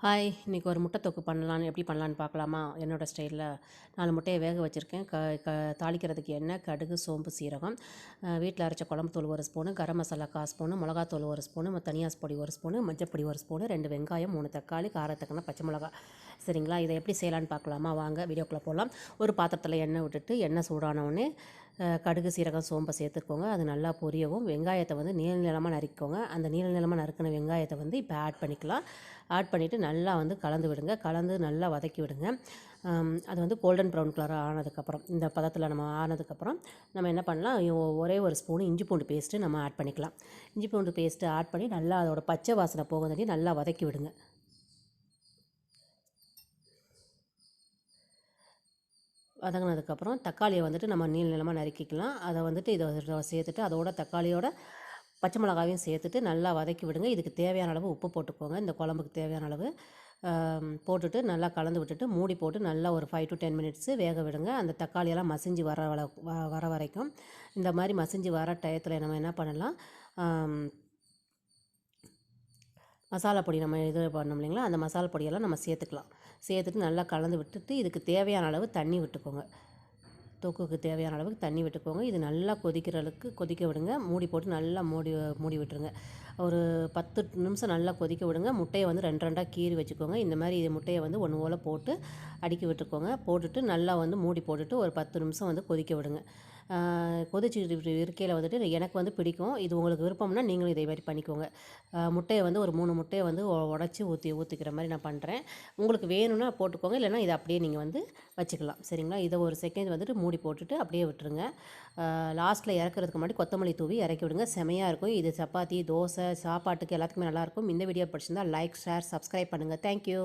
Hi! இன்றைக்கி ஒரு முட்டை தொக்கு பண்ணலான்னு எப்படி பண்ணலான்னு பார்க்கலாமா? என்னோடய ஸ்டைலில் 4 முட்டையை வேக வச்சுருக்கேன். தாளிக்கிறதுக்கு எண்ணெய், கடுகு, சோம்பு, சீரகம், வீட்டில் அரைச்ச குழம்பு தூள் 1 ஸ்பூனு, கரம் மசாலா 1/4 ஸ்பூனு, மிளகாத்தூள் 1 ஸ்பூனு, தனியா பொடி 1 ஸ்பூனு, மஞ்சப்பொடி 1 ஸ்பூனு, 2 வெங்காயம், 3 தக்காளி, காரத்துக்குனா பச்சை மிளகா. சரிங்களா? இதை எப்படி செய்யலான்னு பார்க்கலாமா? வாங்க வீடியோக்குள்ளே போகலாம். ஒரு பாத்திரத்தில் எண்ணெய் விட்டுட்டு எண்ணெய் சூடான உடனே கடுகு, சீரகம், சோம்பை சேர்த்துக்கோங்க. அது நல்லா பொரியவும் வெங்காயத்தை வந்து நீள நீளமாக நறுக்கிக்கோங்க. அந்த நீள நீளமாக நறுக்கின வெங்காயத்தை வந்து இப்போ ஆட் பண்ணிக்கலாம். ஆட் பண்ணிவிட்டு நல்லா வந்து கலந்து விடுங்க. கலந்து நல்லா வதக்கி விடுங்க. அது வந்து கோல்டன் ப்ரௌன் கலராக ஆனதுக்கப்புறம் இந்த பதத்தில் நம்ம ஆனதுக்கப்புறம் நம்ம என்ன பண்ணலாம், ஒரே ஒரு ஸ்பூன் இஞ்சி பூண்டு பேஸ்ட்டு நம்ம ஆட் பண்ணிக்கலாம். இஞ்சி பூண்டு பேஸ்ட்டு ஆட் பண்ணி நல்லா அதோட பச்சை வாசனை போகிறதாண்டி நல்லா வதக்கி விடுங்க. வதங்கினதுக்கப்புறம் தக்காளியை வந்துட்டு நம்ம நீள நீளமாக நறுக்கிக்கலாம். அதை வந்துட்டு இதை சேர்த்துட்டு அதோட தக்காளியோட பச்சை மிளகாவையும் சேர்த்துட்டு நல்லா வதக்கி விடுங்க. இதுக்கு தேவையான அளவு உப்பு போட்டுக்கோங்க. இந்த குழம்புக்கு தேவையான அளவு போட்டுட்டு நல்லா கலந்து விட்டுட்டு மூடி போட்டு நல்லா ஒரு 5 to 10 மினிட்ஸு வேக விடுங்க. அந்த தக்காளியெல்லாம் மசிஞ்சு வர வரைக்கும் இந்த மாதிரி மசிஞ்சு வர டயத்தில் நம்ம என்ன பண்ணலாம், மசாலா பொடி நம்ம இது பண்ணோம் இல்லைங்களா, அந்த மசாலா பொடியெல்லாம் நம்ம சேர்த்துக்கலாம். சேர்த்துட்டு நல்லா கலந்து விட்டுட்டு இதுக்கு தேவையான அளவு தண்ணி விட்டுக்கோங்க. தொக்குக்கு தேவையான அளவுக்கு தண்ணி விட்டுக்கோங்க. இது நல்லா கொதிக்கிற அளவுக்கு கொதிக்க விடுங்க. மூடி போட்டு நல்லா மூடி விட்டுருங்க. ஒரு 10 நிமிஷம் நல்லா கொதிக்க விடுங்க. முட்டையை வந்து 2 2 கீறி வச்சுக்கோங்க. இந்த மாதிரி முட்டையை வந்து ஒன்று போல் போட்டு அடுக்கி விட்டுக்கோங்க. போட்டுட்டு நல்லா வந்து மூடி போட்டுட்டு ஒரு 10 நிமிஷம் வந்து கொதிக்க விடுங்க. கொதிச்சுட்டு இருக்கையில் வந்துட்டு எனக்கு வந்து பிடிக்கும். இது உங்களுக்கு விருப்பம்னா நீங்களும் இதே மாதிரி பண்ணிக்கோங்க. முட்டையை வந்து ஒரு 3 முட்டையை வந்து உடச்சி ஊற்றிக்கிற மாதிரி நான் பண்ணுறேன். உங்களுக்கு வேணும்னா போட்டுக்கோங்க. இல்லைனா இதை அப்படியே நீங்கள் வந்து வச்சுக்கலாம். சரிங்களா? இதை ஒரு செகண்ட் வந்துட்டு மூடி போட்டுட்டு அப்படியே விட்டுருங்க. லாஸ்ட்டில் இறக்குறதுக்கு முன்னாடி கொத்தமல்லி தூவி இறக்கி விடுங்க. செமையாக இருக்கும். இது சப்பாத்தி, தோசை, சாப்பாட்டுக்கு எல்லாத்துக்குமே நல்லாயிருக்கும். இந்த வீடியோ பிடிச்சிருந்தா லைக், ஷேர், சப்ஸ்கிரைப் பண்ணுங்கள். தேங்க்யூ.